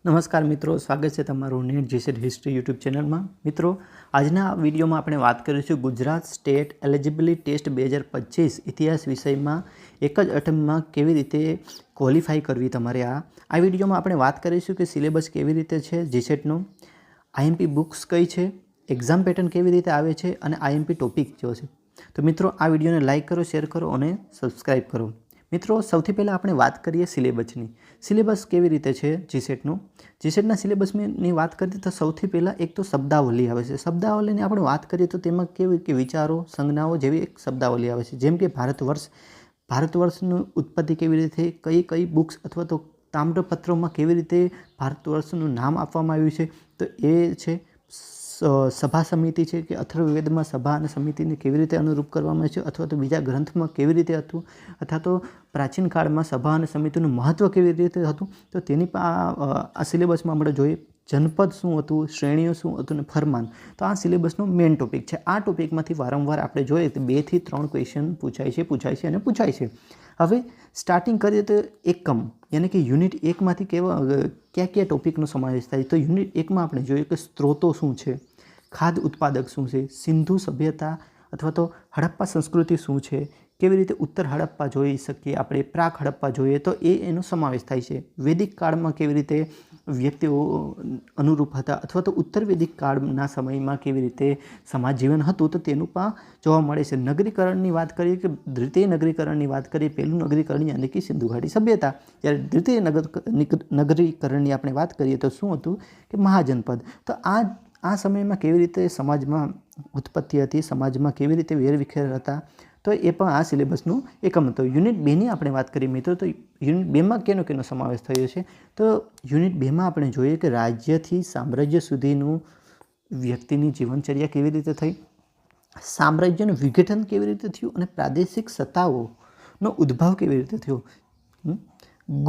નમસ્કાર મિત્રો, સ્વાગત છે તમારું નેટ જીસેટ હિસ્ટ્રી યુટ્યુબ ચેનલમાં। મિત્રો, આજના વિડીયોમાં આપણે વાત કરીશું ગુજરાત સ્ટેટ એલિજિબિલિટી ટેસ્ટ 2025 ઇતિહાસ વિષયમાં એક જ અટેમ્પ્ટમાં કેવી રીતે ક્વોલિફાઈ કરવી તમારે। આ વિડીયોમાં આપણે વાત કરીશું કે સિલેબસ કેવી રીતે છે જીસેટનો, આઈએમપી બુક્સ કઈ છે, એક્ઝામ પેટર્ન કેવી રીતે આવે છે અને આઈએમપી ટોપિક કયો છે। તો મિત્રો, આ વિડીયોને લાઇક કરો, શેર કરો અને સબસ્ક્રાઈબ કરો। મિત્રો, સૌથી પહેલાં આપણે વાત કરીએ સિલેબસની। સિલેબસ કેવી રીતે છે જીસેટનું। જીસેટના સિલેબસની વાત કરીએ તો સૌથી પહેલાં એક તો શબ્દાવલી આવે છે। શબ્દાવલીની આપણે વાત કરીએ તો તેમાં કેવી કે વિચારો, સંજ્ઞાઓ જેવી એક શબ્દાવલી આવે છે। જેમ કે ભારતવર્ષનું ઉત્પત્તિ કેવી રીતે થઈ, કઈ બુક્સ અથવા તો તામ્રપત્રોમાં કેવી રીતે ભારતવર્ષનું નામ આપવામાં આવ્યું છે, તો એ છે। સભા સમિતિ છે કે અથર્વવેદમાં સભા અને સમિતિને કેવી રીતે અનુરૂપ કરવામાં છે, અથવા તો બીજા ગ્રંથમાં કેવી રીતે હતું, અથવા તો પ્રાચીન કાળમાં સભા અને સમિતિનું મહત્ત્વ કેવી રીતે હતું, તો તેની આ સિલેબસમાં આપણે જોઈએ। જનપદ શું હતું, શ્રેણીઓ શું હતું અને ફરમાન, તો આ સિલેબસનો મેઇન ટોપિક છે। આ ટોપિકમાંથી વારંવાર આપણે જોઈએ તો 2 થી 3 ક્વેશ્ચન પૂછાય છે। હવે સ્ટાર્ટિંગ કરીએ તો એકમ યાની કે યુનિટ 1માંથી કયા ટોપિકનો સમાવેશ થાય, તો યુનિટ 1માં આપણે જોઈએ કે સ્ત્રોતો શું છે, ખાદ્ય ઉત્પાદક શું છે, સિંધુ સભ્યતા અથવા તો હડપ્પા સંસ્કૃતિ શું છે, કેવી રીતે ઉત્તર હડપ્પા જોઈ શકીએ આપણે, પ્રાક હડપ્પા જોઈએ તો એનો સમાવેશ થાય છે। વૈદિક કાળમાં કેવી રીતે વ્યક્તિઓ અનુરૂપ હતા, અથવા તો ઉત્તર વૈદિક કાળના સમયમાં કેવી રીતે સમાજ જીવન હતું, તો તેનું પણ જોવા મળે છે। નગરીકરણની વાત કરીએ કે દ્વિતીય નગરીકરણની વાત કરીએ, પહેલું નગરીકરણ યાની કે સિંધુ ઘાટી સભ્યતા, જ્યારે દ્વિતીય નગરીકરણની આપણે વાત કરીએ તો શું હતું કે મહાજનપદ। તો આ સમયમાં કેવી રીતે સમાજમાં ઉત્પત્તિ હતી, સમાજમાં કેવી રીતે વેરવિખેર હતા, તો એ પણ આ સિલેબસનું એકમ હતો। યુનિટ 2ની આપણે વાત કરીએ મિત્રો, તો યુનિટ 2માં કેનો સમાવેશ થયો છે, તો યુનિટ 2માં આપણે જોઈએ કે રાજ્યથી સામ્રાજ્ય સુધીનું વ્યક્તિની જીવનચર્યા કેવી રીતે થઈ, સામ્રાજ્યનું વિઘટન કેવી રીતે થયું અને પ્રાદેશિક સત્તાઓનો ઉદ્ભવ કેવી રીતે થયો।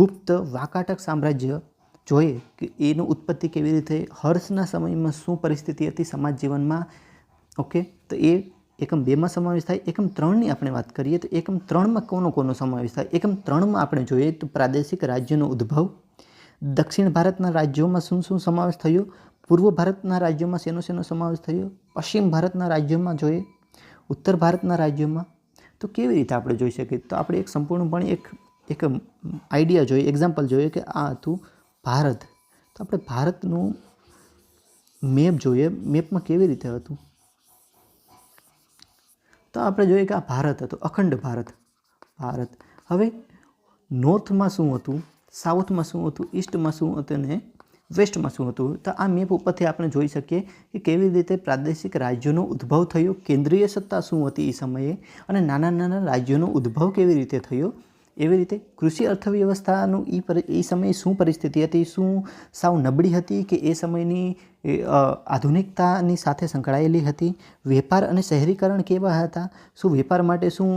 ગુપ્ત વાકાટક સામ્રાજ્ય જોઈએ કે એનું ઉત્પત્તિ કેવી રીતે, હર્ષના સમયમાં શું પરિસ્થિતિ હતી સમાજ જીવનમાં, ઓકે, તો એ એકમ 2માં સમાવેશ થાય। એકમ 3ની આપણે વાત કરીએ તો એકમ 3માં કોનો સમાવેશ થાય, એકમ 3માં આપણે જોઈએ તો પ્રાદેશિક રાજ્યનો ઉદ્ભવ, દક્ષિણ ભારતના રાજ્યોમાં શું સમાવેશ થયો, પૂર્વ ભારતના રાજ્યોમાં શેનો સમાવેશ થયો, પશ્ચિમ ભારતના રાજ્યોમાં જોઈએ, ઉત્તર ભારતના રાજ્યોમાં, તો કેવી રીતે આપણે જોઈ શકીએ, તો આપણે એક સંપૂર્ણપણે એક આઈડિયા જોઈએ, એક્ઝામ્પલ જોઈએ કે આ હતું ભારત, તો આપણે ભારતનું મેપ જોઈએ, મેપમાં કેવી રીતે હતું, તો આપણે જોઈએ કે આ ભારત હતું, અખંડ ભારત। હવે નોર્થમાં શું હતું, સાઉથમાં શું હતું, ઈસ્ટમાં શું હતું અને વેસ્ટમાં શું હતું, તો આ મેપ ઉપરથી આપણે જોઈ શકીએ કે કેવી રીતે પ્રાદેશિક રાજ્યોનો ઉદ્ભવ થયો, કેન્દ્રીય સત્તા શું હતી એ સમયે, અને નાના રાજ્યોનો ઉદ્ભવ કેવી રીતે થયો। એવી રીતે કૃષિ અર્થવ્યવસ્થાનું એ સમયે શું પરિસ્થિતિ હતી, શું સાવ નબળી હતી કે એ સમયની આધુનિકતાની સાથે સંકળાયેલી હતી, વેપાર અને શહેરીકરણ કેવા હતા, શું વેપાર માટે શું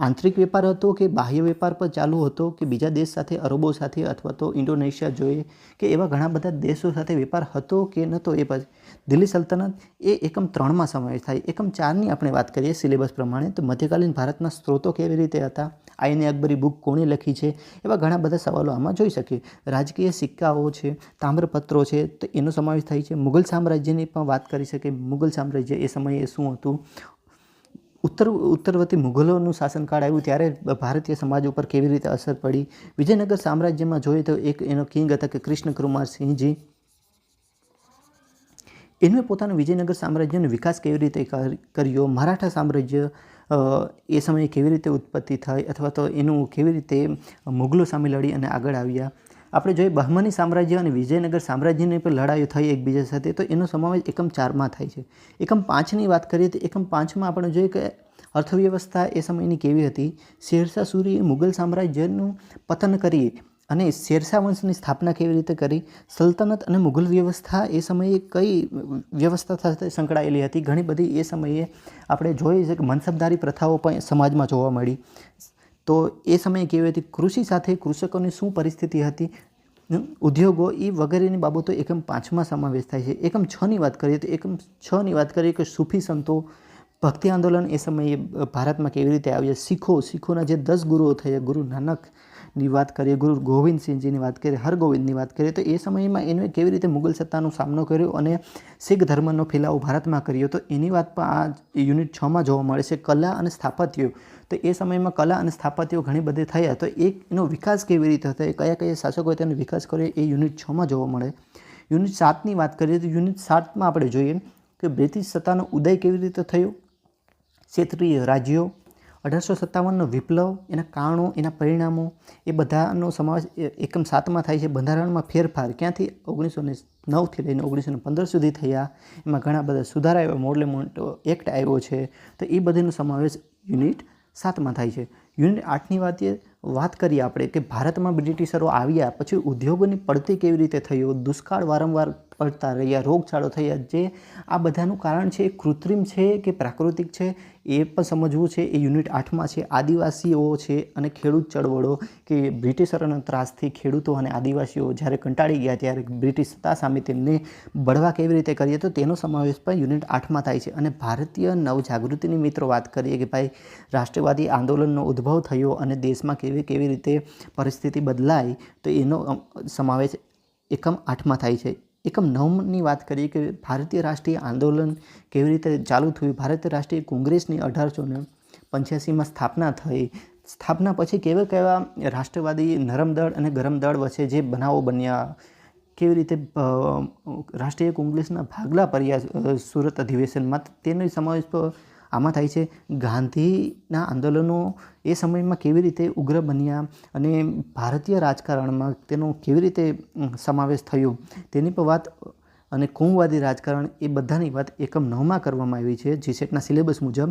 આંતરિક વેપાર હતો કે બાહ્ય વેપાર પર ચાલુ હતો, કે બીજા દેશ સાથે, અરબો સાથે અથવા તો ઇન્ડોનેશિયા જોઈએ કે એવા ઘણા બધા દેશો સાથે વેપાર હતો કે નહોતો। એ પછી દિલ્હી સલ્તનત, એ એકમ 3માં સમાવેશ થાય। એકમ 4ની આપણે વાત કરીએ સિલેબસ પ્રમાણે, તો મધ્યકાલીન ભારતના સ્ત્રોતો કેવી રીતે હતા, આઈને અકબરી બુક કોણે લખી છે, એવા ઘણા બધા સવાલો આમાં જોઈ શકીએ। રાજકીય સિક્કાઓ છે, તામ્રપત્રો છે, તો એનો સમાવેશ થાય છે। મુગલ સામ્રાજ્યની પણ વાત કરી શકીએ, મુગલ સામ્રાજ્ય એ સમયે શું હતું, ઉત્તરવર્તી મુગલોનું શાસનકાળ આવ્યું ત્યારે ભારતીય સમાજ ઉપર કેવી રીતે અસર પડી। વિજયનગર સામ્રાજ્યમાં જોઈએ તો એક એનો કિંગ હતા કે કૃષ્ણકુમાર સિંહજી, એમણે પોતાનું વિજયનગર સામ્રાજ્યનો વિકાસ કેવી રીતે કર્યો। મરાઠા સામ્રાજ્ય એ સમયે કેવી રીતે ઉત્પત્તિ થઈ, અથવા તો એનું કેવી રીતે મુગલો સામે લડી અને આગળ આવ્યા। આપણે જોઈએ બહમની સામ્રાજ્ય અને વિજયનગર સામ્રાજ્યની પણ લડાઈઓ થઈ એકબીજા સાથે, તો એનો સમાવેશ એકમ 4માં થાય છે। એકમ 5ની વાત કરીએ તો એકમ 5માં આપણે જોઈએ કે અર્થવ્યવસ્થા એ સમયની કેવી હતી, શેરશાહ સૂરીએ મુગલ સામ્રાજ્યનું પતન કરી અને શેરશાહ વંશની સ્થાપના કેવી રીતે કરી। સલ્તનત અને મુગલ વ્યવસ્થા એ સમયે કઈ વ્યવસ્થા સાથે સંકળાયેલી હતી, ઘણી બધી એ સમયે આપણે જોઈએ છે કે મનસબદારી પ્રથાઓ પણ સમાજમાં જોવા મળી, તો એ સમયે કેવી હતી, કૃષિ સાથે કૃષકોની શું પરિસ્થિતિ હતી, ઉદ્યોગો એ વગેરેની બાબતો એકમ 5માં સમાવેશ થાય છે। એકમ 6ની વાત કરીએ તો એકમ 6ની વાત કરીએ કે સૂફી સંતો, ભક્તિ આંદોલન એ સમયે ભારતમાં કેવી રીતે આવ્યા, શીખોના જે 10 ગુરુઓ થયા, ગુરુ નાનક ની વાત કરીએ, ગુરુ ગોવિંદસિંહજીની વાત કરીએ, હરગોવિંદની વાત કરીએ, તો એ સમયમાં એને કેવી રીતે મુગલ સત્તાનો સામનો કર્યો અને શીખ ધર્મનો ફેલાવો ભારતમાં કર્યો, તો એની વાત પણ આ યુનિટ 6માં જોવા મળે છે. કલા અને સ્થાપત્યો, તો એ સમયમાં કલા અને સ્થાપત્યો ઘણી બધી થયા, તો એનો વિકાસ કેવી રીતે થયો, કયા કયા શાસકોએ તેનો વિકાસ કર્યો, એ યુનિટ 6માં જોવા મળે. યુનિટ 7ની વાત કરીએ તો યુનિટ 7માં આપણે જોઈએ કે બ્રિટિશ સત્તાનો ઉદય કેવી રીતે થયો, ક્ષેત્રીય રાજ્યો, 1857નો વિપ્લવ, એના કારણો, એના પરિણામો, એ બધાનો સમાવેશ એકમ 7માં થાય છે. બંધારણમાં ફેરફાર ક્યાંથી 1909થી લઈને 1915 સુધી થયા, એમાં ઘણા બધા સુધારા આવ્યા, મોડલે એક્ટ આવ્યો છે, તો એ બધાનો સમાવેશ યુનિટ 7માં થાય છે. યુનિટ 8ની વાત કરીએ આપણે કે ભારતમાં બ્રિટિશરો આવ્યા પછી ઉદ્યોગોની પડતી કેવી રીતે થયો, દુષ્કાળ વારંવાર પડતા રહ્યા, રોગચાળો થયા, જે આ બધાનું કારણ છે એ કૃત્રિમ છે કે પ્રાકૃતિક છે એ પણ સમજવું છે. એ યુનિટ 8માં છે. આદિવાસીઓ છે અને ખેડૂત ચળવળો, કે બ્રિટિશરોના ત્રાસથી ખેડૂતો અને આદિવાસીઓ જ્યારે કંટાળી ગયા ત્યારે બ્રિટિશ સત્તા સામે તેમને બળવા કેવી રીતે કરીએ, તો તેનો સમાવેશ પણ યુનિટ 8માં થાય છે. અને ભારતીય નવજાગૃતિની મિત્રો વાત કરીએ કે ભાઈ રાષ્ટ્રવાદી આંદોલનનો ઉદ્ભવ થયો અને દેશમાં કેવી રીતે પરિસ્થિતિ બદલાઈ, તો એનો સમાવેશ એકમ 8માં થાય છે. એકમ 9ની વાત કરીએ કે ભારતીય રાષ્ટ્રીય આંદોલન કેવી રીતે ચાલુ થયું, ભારતીય રાષ્ટ્રીય કોંગ્રેસની 1885માં સ્થાપના થઈ, સ્થાપના પછી કેવા રાષ્ટ્રવાદી નરમ દળ અને ગરમ દળ વચ્ચે જે બનાવો બન્યા, કેવી રીતે રાષ્ટ્રીય કોંગ્રેસના ભાગલા પડ્યા સુરત અધિવેશનમાં, તેનો સમાવેશ આમાં થાય છે. ગાંધીના આંદોલનો એ સમયમાં કેવી રીતે ઉગ્ર બન્યા અને ભારતીય રાજકારણમાં તેનો કેવી રીતે સમાવેશ થયો તેની પણ વાત, અને કોમવાદી રાજકારણ, એ બધાની વાત એકમ 9માં કરવામાં આવી છે જીસેટના સિલેબસ મુજબ.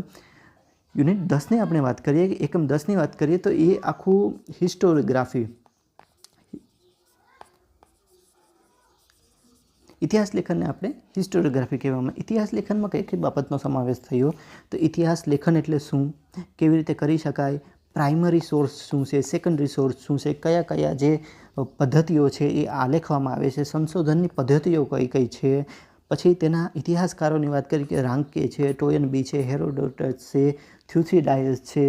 યુનિટ 10ની આપણે વાત કરીએ કે એકમ 10ની વાત કરીએ તો એ આખું હિસ્ટોગ્રાફી, ઇતિહાસ લેખનને આપણે હિસ્ટોરિયોગ્રાફી કહેવામાં. ઇતિહાસ લેખનમાં કઈ કઈ બાબતનો સમાવેશ થયો, તો ઇતિહાસ લેખન એટલે શું, કેવી રીતે કરી શકાય, પ્રાઇમરી સોર્સ શું છે, સેકન્ડરી સોર્સ શું છે, કયા કયા જે પદ્ધતિઓ છે એ આલેખવામાં આવે છે, સંશોધનની પદ્ધતિઓ કઈ કઈ છે, પછી તેના ઇતિહાસકારોની વાત કરી કે રાંકે છે, ટોયનબી છે, હેરોડોટસ છે, થ્યુથીડાયસ છે,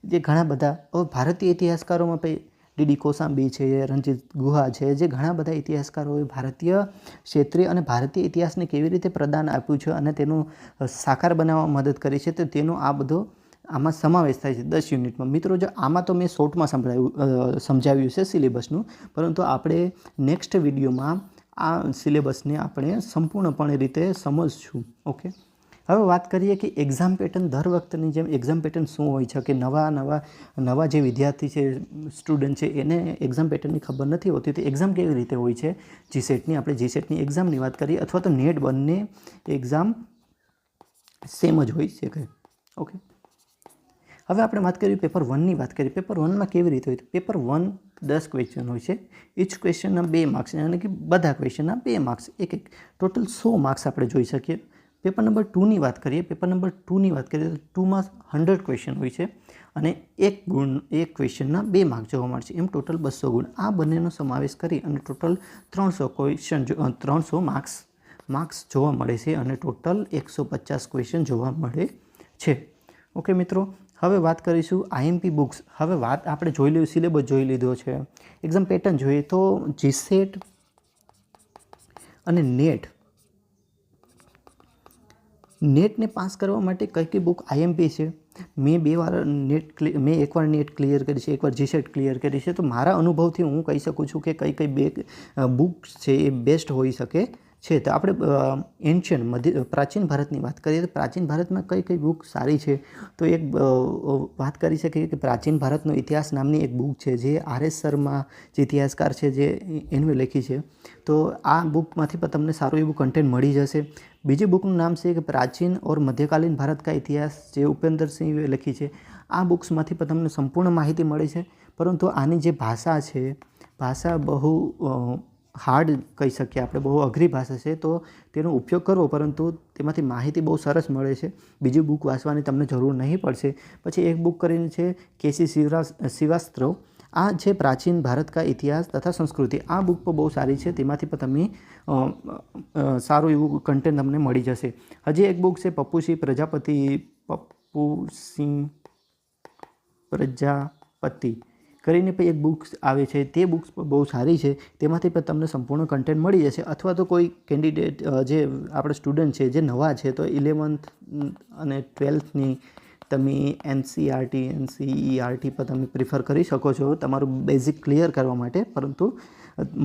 જે ઘણા બધા ભારતીય ઇતિહાસકારોમાં પછી ડીડી કોસાંબી છે, રણજીત ગુહા છે, જે ઘણા બધા ઇતિહાસકારોએ ભારતીય ક્ષેત્રે અને ભારતીય ઇતિહાસને કેવી રીતે પ્રદાન આપ્યું છે અને તેનું સાકાર બનાવવામાં મદદ કરી છે, તો તેનો આ બધો આમાં સમાવેશ થાય છે 10 યુનિટમાં. મિત્રો જો આમાં તો મેં શોર્ટમાં સમજાવ્યું છે સિલેબસનું, પરંતુ આપણે નેક્સ્ટ વિડીયોમાં આ સિલેબસને આપણે સંપૂર્ણપણે રીતે સમજશું. ઓકે, હવે વાત કરીએ કે એક્ઝામ પેટર્ન, દર વખતની જેમ એક્ઝામ પેટર્ન શું હોય છે, કે નવા જે વિદ્યાર્થી છે, સ્ટુડન્ટ છે, એને એક્ઝામ પેટર્નની ખબર નથી હોતી, તો એક્ઝામ કેવી રીતે હોય છે જીસેટની. આપણે જીસેટની એક્ઝામની વાત કરીએ અથવા તો નેટ, બંને એક્ઝામ સેમ જ હોય છે. ઓકે, હવે આપણે વાત કરીએ પેપર 1ની વાત કરીએ. પેપર 1માં કેવી રીતે હોય, તો પેપર 1 10 ક્વેશ્ચન હોય છે, ઇચ ક્વેશ્ચનના 2 માર્ક્સ, યાની કે બધા ક્વેશ્ચનના 2 માર્ક્સ, એક ટોટલ 100 માર્ક્સ આપણે જોઈ શકીએ. પેપર નંબર 2ની વાત કરીએ. પેપર નંબર 2ની વાત કરીએ તો 2માં 100 ક્વેશ્ચન હોય છે અને એક ક્વેશ્ચનના 2 માર્ક જોવા મળશે, એમ ટોટલ 200 ગુણ. આ બંનેનો સમાવેશ કરી અને ટોટલ 300 ક્વેશ્ચન, 300 માર્ક્સ જોવા મળે છે અને ટોટલ 150 ક્વેશ્ચન જોવા મળે છે. ઓકે મિત્રો, હવે વાત કરીશું આઈએમપી બુક્સ. હવે વાત આપણે જોઈ લીધું, સિલેબસ જોઈ લીધો છે, એક્ઝામ પેટર્ન જોઈએ તો જીસેટ અને નેટને પાસ કરવા માટે કઈ કઈ બુક આઈએમપી છે. મેં એકવાર નેટ ક્લિયર કરી છે, એકવાર જીસેટ ક્લિયર કરી છે, તો મારા અનુભવથી હું કહી શકું છું કે કઈ બે બુક્સ છે એ બેસ્ટ હોઈ શકે છે. તો આપણે પ્રાચીન ભારતની વાત કરીએ તો પ્રાચીન ભારતમાં કઈ બુક સારી છે, તો એક વાત કરી શકીએ કે પ્રાચીન ભારતનો ઇતિહાસ નામની એક બુક છે, જે RS શર્મા જે ઇતિહાસકાર છે જે એમને લખી છે, તો આ બુકમાંથી પણ તમને સારું એવું કન્ટેન્ટ મળી જશે. બીજી બુકનું નામ છે કે પ્રાચીન ઓર મધ્યકાલીન ભારત કા ઇતિહાસ, જે ઉપેન્દ્રસિંહે લખી છે. આ બુક્સમાંથી પણ તમને સંપૂર્ણ માહિતી મળે છે, પરંતુ આની જે ભાષા છે, ભાષા બહુ હાર્ડ કહી શકીએ આપણે, બહુ અઘરી ભાષા છે, તો તેનો ઉપયોગ કરવો, પરંતુ તેમાંથી માહિતી બહુ સરસ મળે છે. બીજી બુક વાંચવાની તમને જરૂર નહીં પડશે. પછી એક બુક કરીને છે કેસી શ્રીવાસ્તવ, આ છે પ્રાચીન ભારત કા ઇતિહાસ તથા સંસ્કૃતિ. આ બુક પણ બહુ સારી છે, તેમાંથી પણ તમે સારું એવું કન્ટેન્ટ તમને મળી જશે. હજી એક બુક છે પપ્પુસિંહ પ્રજાપતિ કરીને પણ એક બુક્સ આવે છે, તે બુક્સ પણ બહુ સારી છે, તેમાંથી પણ તમને સંપૂર્ણ કન્ટેન્ટ મળી જશે. અથવા તો કોઈ કેન્ડિડેટ જે આપણે સ્ટુડન્ટ છે જે નવા છે તો 11th અને 12thની તમે NCERT પર તમે પ્રિફર કરી શકો છો તમારું બેઝિક ક્લિયર કરવા માટે. પરંતુ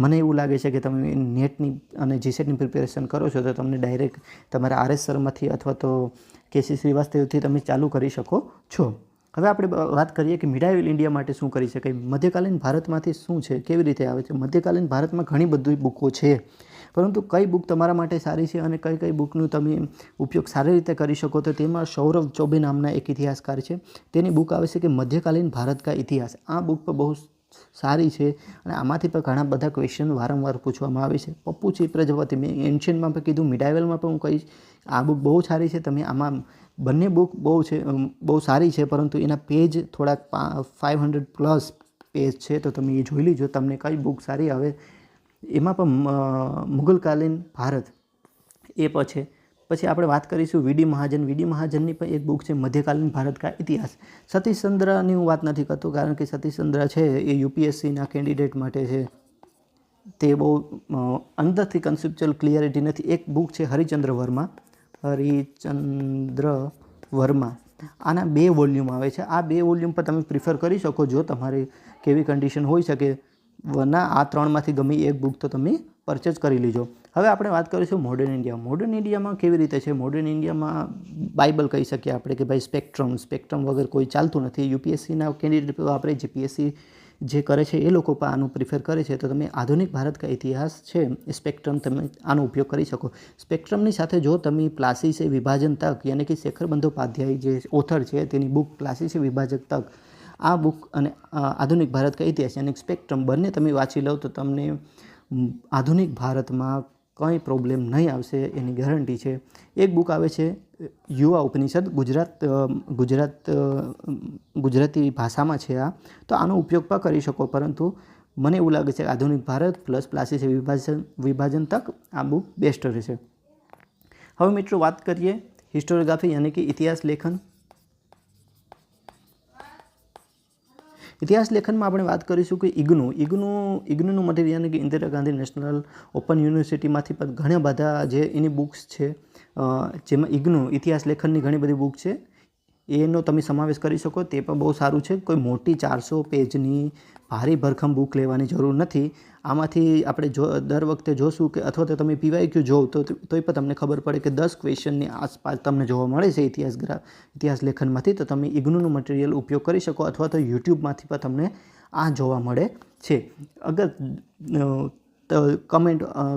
મને એવું લાગે છે કે તમે નેટની અને જીસેટની પ્રિપેરેશન કરો છો તો તમને ડાયરેક્ટ તમારા RS સરમાંથી અથવા તો KC શ્રીવાસ્તવથી તમે ચાલુ કરી શકો છો. હવે આપણે વાત કરીએ કે મિડાઇવલ ઇન્ડિયા માટે શું કરી શકાય. મધ્યકાલીન ભારતમાંથી શું છે, કેવી રીતે આવે છે. મધ્યકાલીન ભારતમાં ઘણી બધી બુકો છે, પરંતુ કઈ બુક તમારા માટે સારી છે અને કઈ કઈ બુકનું તમે ઉપયોગ સારી રીતે કરી શકો તો તેમાં સૌરવ ચોબે નામના એક ઇતિહાસકાર છે, તેની બુક આવે છે કે મધ્યકાલીન ભારત કા ઇતિહાસ. આ બુક પર બહુ સારી છે અને આમાંથી પણ ઘણા બધા ક્વેશ્ચન વારંવાર પૂછવામાં આવે છે. પપ્પુચી પ્રજાપતિ મેં એન્શિયન્ટમાં પણ કીધું, મિડાઇવલમાં પણ હું કહીશ આ બુક બહુ સારી છે. તમે આમાં બંને બુક બહુ સારી છે, પરંતુ એના પેજ થોડાક 500+ પેજ છે, તો તમે એ જોઈ લીજો તમને કઈ બુક સારી આવે. એમાં પણ મુગલકાલીન ભારત એ પછી આપણે વાત કરીશું વીડી મહાજન. વીડી મહાજનની પણ એક બુક છે મધ્યકાલીન ભારત કા ઇતિહાસ. સતીશચંદ્રની હું વાત નથી કરતો, કારણ કે સતીશચંદ્ર છે એ UPSCના કેન્ડિડેટ માટે છે, તે બહુ અંદરથી કન્સેપ્ચ્યુઅલ ક્લિયરિટી નથી. એક બુક છે હરિચંદ્ર વર્મા. આના 2 વોલ્યુમ આવે છે. આ 2 વોલ્યુમ પર તમે પ્રિફર કરી શકો જો તમારી કેવી કન્ડિશન હોઈ શકે. વરના આ 3માંથી ગમે એક બુક તો તમે પરચેઝ કરી લીજો. હવે આપણે વાત કરીશું મોડર્ન ઇન્ડિયા. મોડર્ન ઇન્ડિયામાં કેવી રીતે છે. મોડર્ન ઇન્ડિયામાં બાઇબલ કહી શકીએ આપણે કે ભાઈ સ્પેક્ટ્રમ વગર કોઈ ચાલતું નથી. UPSCના કેન્ડિડેટ વાપરે, GPSC જે કરે છે એ લોકો પણ આનું પ્રિફર કરે છે. તો તમે આધુનિક ભારત કા ઇતિહાસ છે એ સ્પેક્ટ્રમ તમે આનો ઉપયોગ કરી શકો. સ્પેક્ટ્રમની સાથે જો તમે પ્લાસી સે વિભાજન તક યાની કે શેખર બંદોપાધ્યાય જે ઓથર છે તેની બુક પ્લાસી સે વિભાજક તક, આ બુક અને આધુનિક ભારત કા ઇતિહાસ યાની સ્પેક્ટ્રમ બંને તમે વાંચી લો તો તમને આધુનિક ભારતમાં કંઈ પ્રોબ્લેમ નહીં આવશે એની ગેરંટી છે. એક બુક આવે છે યુવા ઉપનિષદ, ગુજરાતી ભાષામાં છે આ, તો આનો ઉપયોગ પણ કરી શકો. પરંતુ મને એવું લાગે છે કે આધુનિક ભારત પ્લસ પ્લાસી સે વિભાજન તક આ બુક બેસ્ટ રહેશે. હવે મિત્રો વાત કરીએ હિસ્ટોરિયોગ્રાફી યાની કે ઇતિહાસ લેખન. ઇતિહાસ લેખનમાં આપણે વાત કરીશું કે ઇગ્નુનું મટીરિયલ યાની કે ઇન્દિરા ગાંધી નેશનલ ઓપન યુનિવર્સિટીમાંથી પણ ઘણા બધા જે એની બુક્સ છે, જેમાં ઇતિહાસ લેખનની ઘણી બધી બુક છે, એનો તમે સમાવેશ કરી શકો. તે પણ બહુ સારું છે. કોઈ મોટી 400 પેજની ભારી ભરખમ બુક લેવાની જરૂર નથી. આમાંથી આપણે દર વખતે જોશું કે અથવા તો તમે PYQ જોવો તોય પણ તમને ખબર પડે કે 10 ક્વેશ્ચનની આસપાસ તમને જોવા મળે છે ઇતિહાસ લેખનમાંથી. તો તમે ઇગ્નુનું મટીરિયલ ઉપયોગ કરી શકો અથવા તો યુટ્યુબમાંથી પણ તમને આ જોવા મળે છે. અગર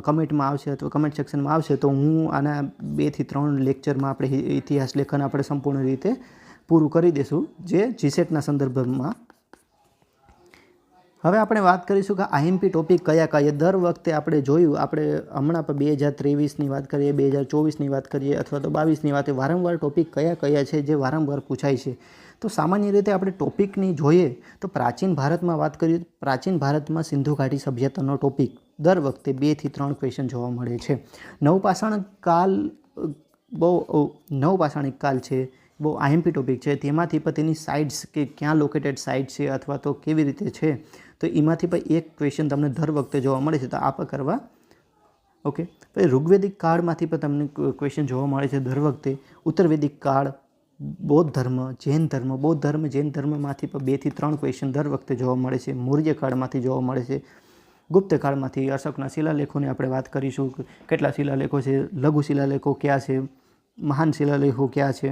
કમેન્ટમાં આવશે અથવા કમેન્ટ સેક્શનમાં આવશે તો હું આના 2 થી 3 લેક્ચરમાં આપણે ઇતિહાસ લેખન આપણે સંપૂર્ણ રીતે પૂરું કરી દઈશું, જે જીસેટના સંદર્ભમાં. હવે આપણે વાત કરીશું કે IMP ટોપિક કયા. દર વખતે આપણે જોયું, આપણે હમણાં પણ 2023ની વાત કરીએ, 2024ની વાત કરીએ અથવા તો 22ની વાત, વારંવાર ટોપિક કયા છે જે વારંવાર પૂછાય છે. તો સામાન્ય રીતે આપણે ટોપિકની જોઈએ તો પ્રાચીન ભારતમાં વાત કરીએ, પ્રાચીન ભારતમાં સિંધુ ઘાટી સભ્યતાનો ટોપિક દર વખતે 2 થી 3 ક્વેશ્ચન જોવા મળે છે. નવપાષાણિક કાળ છે, બહુ IMP ટોપિક છે. તેમાંથી પણ તેની સાઇટ્સ કે ક્યાં લોકેટેડ સાઇટ છે અથવા તો કેવી રીતે છે, તો એમાંથી પણ એક ક્વેશ્ચન તમને દર વખતે જોવા મળે છે, તો આ પણ કરવા. ઓકે, પછી ઋગ્વેદિક કાળમાંથી પણ તમને ક્વેશ્ચન જોવા મળે છે દર વખતે. ઉત્તરવેદિક કાળ, બૌદ્ધ ધર્મ, જૈન ધર્મમાંથી પણ 2 થી 3 ક્વેશ્ચન દર વખતે જોવા મળે છે. મૌર્ય કાળમાંથી જોવા મળે છે. ગુપ્ત કાળમાંથી અશોકના શિલાલેખોની આપણે વાત કરીશું, કેટલા શિલાલેખો છે, લઘુ શિલાલેખો ક્યાં છે, મહાન શિલાલેખો ક્યાં છે.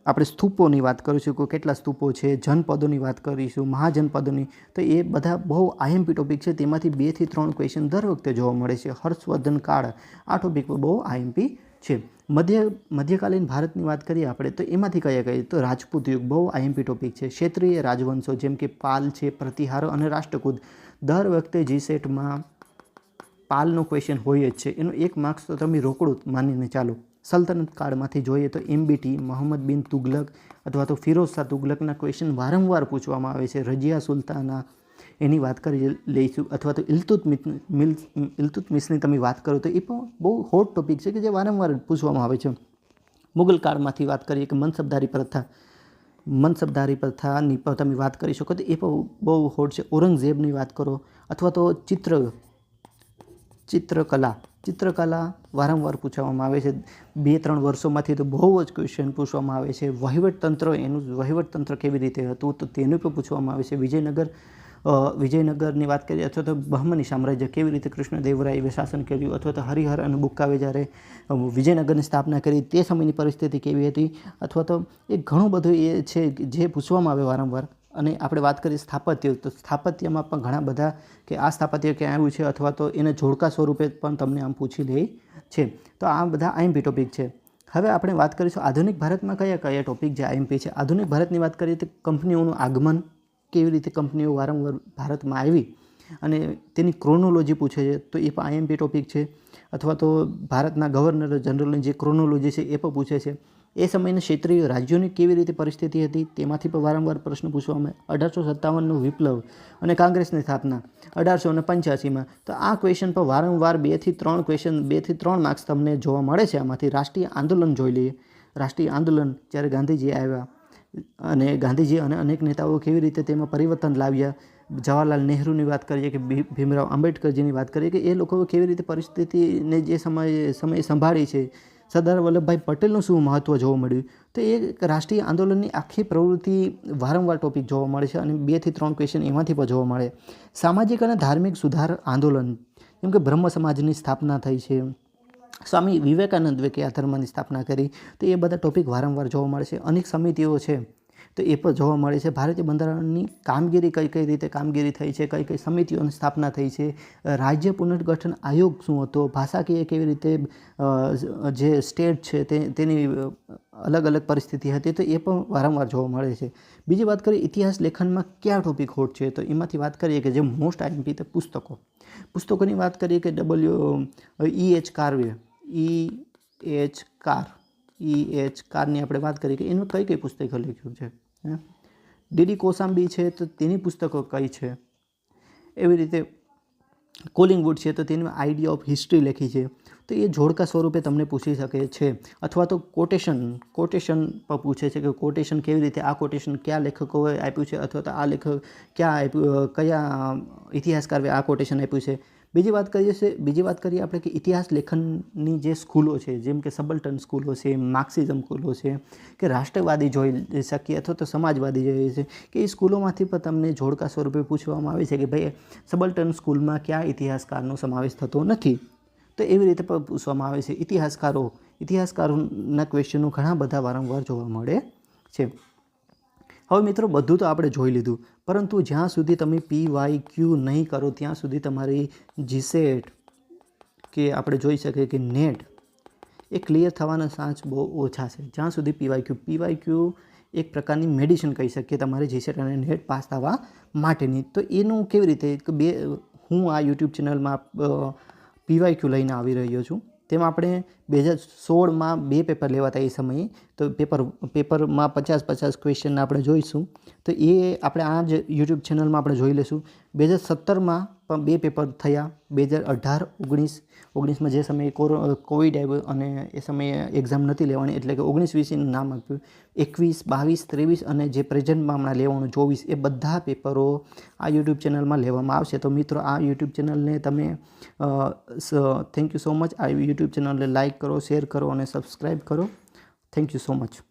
આપણે સ્તૂપોની વાત કરીશું કે કેટલા સ્તૂપો છે, જનપદોની વાત કરીશું, મહાજનપદોની. તો એ બધા બહુ IMP ટોપિક છે, તેમાંથી 2 થી 3 ક્વેશ્ચન દર વખતે જોવા મળે છે. હર્ષવર્ધન કાળ, આ ટોપિક બહુ IMP છે. મધ્યકાલીન ભારતની વાત કરીએ આપણે તો એમાંથી કયા તો રાજપૂત યુગ બહુ IMP ટોપિક છે. ક્ષેત્રીય રાજવંશો જેમ કે પાલ છે, પ્રતિહારો અને રાષ્ટ્રકૂટ. દર વખતે જીસેટમાં પાલનો ક્વેશ્ચન હોય જ છે, એનો 1 માર્ક્સ તો તમે રોકડું માનીને ચાલો. સલ્તનત કાળમાંથી જોઈએ તો MBT, મોહમ્મદ બિન તુગલક અથવા તો ફિરોઝ શાહ તુગલકના ક્વેશ્ચન વારંવાર પૂછવામાં આવે છે. રજિયા સુલતાના એની વાત કરી લઈશું, અથવા તો ઇલ્તુત્મિશની તમે વાત કરો તો એ પણ બહુ હોટ ટોપિક છે કે જે વારંવાર પૂછવામાં આવે છે. મુગલ કાળમાંથી વાત કરીએ કે મનસબદારી પ્રથા, મનસબદારી પ્રથાની પર તમે વાત કરી શકો તો એ પણ બહુ હોટ છે. ઔરંગઝેબની વાત કરો અથવા તો ચિત્રકલા વારંવાર પૂછવામાં આવે છે. 2-3 વર્ષોમાંથી તો બહુ જ ક્વેશ્ચન પૂછવામાં આવે છે. વહીવટતંત્ર કેવી રીતે હતું તો તેનું પણ પૂછવામાં આવે છે. વિજયનગરની વાત કરીએ અથવા તો બહમની સામ્રાજ્ય કેવી રીતે કૃષ્ણદેવરાયે શાસન કર્યું અથવા તો હરિહર અને બુક્કાએ જ્યારે વિજયનગરની સ્થાપના કરી તે સમયની પરિસ્થિતિ કેવી હતી અથવા તો એ ઘણું બધું એ છે જે પૂછવામાં આવે વારંવાર. અને આપણે વાત કરીએ સ્થાપત્ય તો સ્થાપત્યમાં પણ ઘણા બધા કે આ સ્થાપત્ય ક્યાં આવ્યું છે અથવા તો એને જોડકા સ્વરૂપે પણ તમને આમ પૂછી લે છે. તો આ બધા આઈએમપી ટોપિક છે. હવે આપણે વાત કરીશું આધુનિક ભારતમાં કયા કયા ટોપિક જે આઈએમપી છે. આધુનિક ભારતની વાત કરીએ તો કંપનીઓનું આગમન, કેવી રીતે કંપનીઓ વારંવાર ભારતમાં આવી અને તેની ક્રોનોલોજી પૂછે છે તો એ પણ આઈએમપી ટોપિક છે. અથવા તો ભારતના ગવર્નર જનરલની જે ક્રોનોલોજી છે એ પણ પૂછે છે. એ સમયના ક્ષેત્રીય રાજ્યોની કેવી રીતે પરિસ્થિતિ હતી તેમાંથી પણ વારંવાર પ્રશ્ન પૂછવામાં. 1857નો વિપ્લવ અને કોંગ્રેસની સ્થાપના 1885માં. તો આ ક્વેશ્ચન પર વારંવાર 2-3 માર્ક્સ તમને જોવા મળે છે. આમાંથી રાષ્ટ્રીય આંદોલન જોઈ લઈએ. રાષ્ટ્રીય આંદોલન જ્યારે ગાંધીજી આવ્યા અને ગાંધીજી અને અનેક નેતાઓ કેવી રીતે તેમાં પરિવર્તન લાવ્યા. જવાહરલાલ નહેરુની વાત કરીએ કે ભીમરાવ આંબેડકરજીની વાત કરીએ કે એ લોકો કેવી રીતે પરિસ્થિતિને જે સમયે સંભાળી છે. સરદાર વલ્લભભાઈ પટેલનું શું મહત્ત્વ જોવા મળ્યું. તો એ રાષ્ટ્રીય આંદોલનની આખી પ્રવૃત્તિ વારંવાર ટોપિક જોવા મળે છે અને 2-3 ક્વેશ્ચન એમાંથી પણ જોવા મળે. સામાજિક અને ધાર્મિક સુધાર આંદોલન, જેમ કે બ્રહ્મ સમાજની સ્થાપના થઈ છે. સ્વામી વિવેકાનંદે કયા ધર્મની સ્થાપના કરી તો એ બધા ટોપિક વારંવાર જોવા મળે છે. અનેક સમિતિઓ છે તો એ પણ જોવા મળે છે. ભારતીય બંધારણની કામગીરી કઈ રીતે કામગીરી થઈ છે, કઈ સમિતિઓની સ્થાપના થઈ છે, રાજ્ય પુનર્ગઠન આયોગ શું હતો, ભાષાકીય કેવી રીતે જે સ્ટેટ છે તેની અલગ અલગ પરિસ્થિતિ હતી તો એ પણ વારંવાર જોવા મળે છે. બીજી વાત કરીએ ઇતિહાસ લેખનમાં કયા ટોપિક હોટ છે તો એમાંથી વાત કરીએ કે જે મોસ્ટ આઈએમપી તે પુસ્તકોની વાત કરીએ કે E.H. કારની આપણે વાત કરીએ કે એનું કઈ પુસ્તકો લખ્યું છે. ડીડી કોસાંબી છે તો તેની પુસ્તકો કઈ છે. એવી રીતે કોલિંગવુડ છે તો તેની આઈડિયા ઓફ હિસ્ટ્રી લખી છે. તો એ જોડકા સ્વરૂપે તમને પૂછી શકે છે. અથવા તો કોટેશન પર પૂછે છે કે કોટેશન કેવી રીતે, આ કોટેશન કયા લેખકોએ આપ્યું છે અથવા તો આ લેખક કયા ઇતિહાસકારે આ કોટેશન આપ્યું છે. બીજી વાત કરીએ આપણે કે ઇતિહાસ લેખનની જે સ્કૂલો છે જેમ કે સબલ્ટન સ્કૂલો છે, માર્ક્સિઝમ સ્કૂલો છે કે રાષ્ટ્રવાદી જોઈ શકીએ અથવા તો સમાજવાદી જોઈએ છે કે એ સ્કૂલોમાંથી પણ તમને જોડકા સ્વરૂપે પૂછવામાં આવે છે કે ભાઈ સબલ્ટન સ્કૂલમાં કયા ઇતિહાસકારનો સમાવેશ થતો નથી. તો એવી રીતે પણ પૂછવામાં આવે છે. ઇતિહાસકારોના ક્વેશ્ચનો ઘણા બધા વારંવાર જોવા મળે છે. હવે મિત્રો બધું તો આપણે જોઈ લીધું, પરંતુ જ્યાં સુધી તમે PYQ નહીં કરો ત્યાં સુધી તમારી GSET કે આપણે જોઈ શકીએ કે નેટ એ ક્લિયર થવાના ચાન્સ બહુ ઓછા છે. જ્યાં સુધી PYQ એક પ્રકારની મેડિસિન કહી શકીએ તમારી GSET અને નેટ પાસ થવા માટેની. તો એનું કેવી રીતે કે હું આ યુટ્યુબ ચેનલમાં PYQ લઈને આવી રહ્યો છું. તેમાં આપણે 2016માં 2 પેપર લેવાતા એ સમયે તો પેપરમાં 50 ક્વેશ્ચન આપણે જોઈશું. તો એ આપણે આ જ યુટ્યુબ ચેનલમાં આપણે જોઈ લઈશું. 2017માં પણ 2 પેપર થયા. 2018-19માં જે સમયે કોવિડ આવ્યો અને એ સમયે એક્ઝામ નથી લેવાની એટલે કે 19-20નું નામ આપ્યું. 21, 22, 23 અને જે પ્રેઝન્ટમાં હમણાં લેવાનું 24 એ બધા પેપરો આ યુટ્યુબ ચેનલમાં લેવામાં આવશે. તો મિત્રો આ યુટ્યુબ ચેનલને તમે થેન્ક યુ સો મચ. આ યુટ્યુબ ચેનલને લાઇક કરો, શેર કરો અને સબસ્ક્રાઈબ કરો. Thank you so much.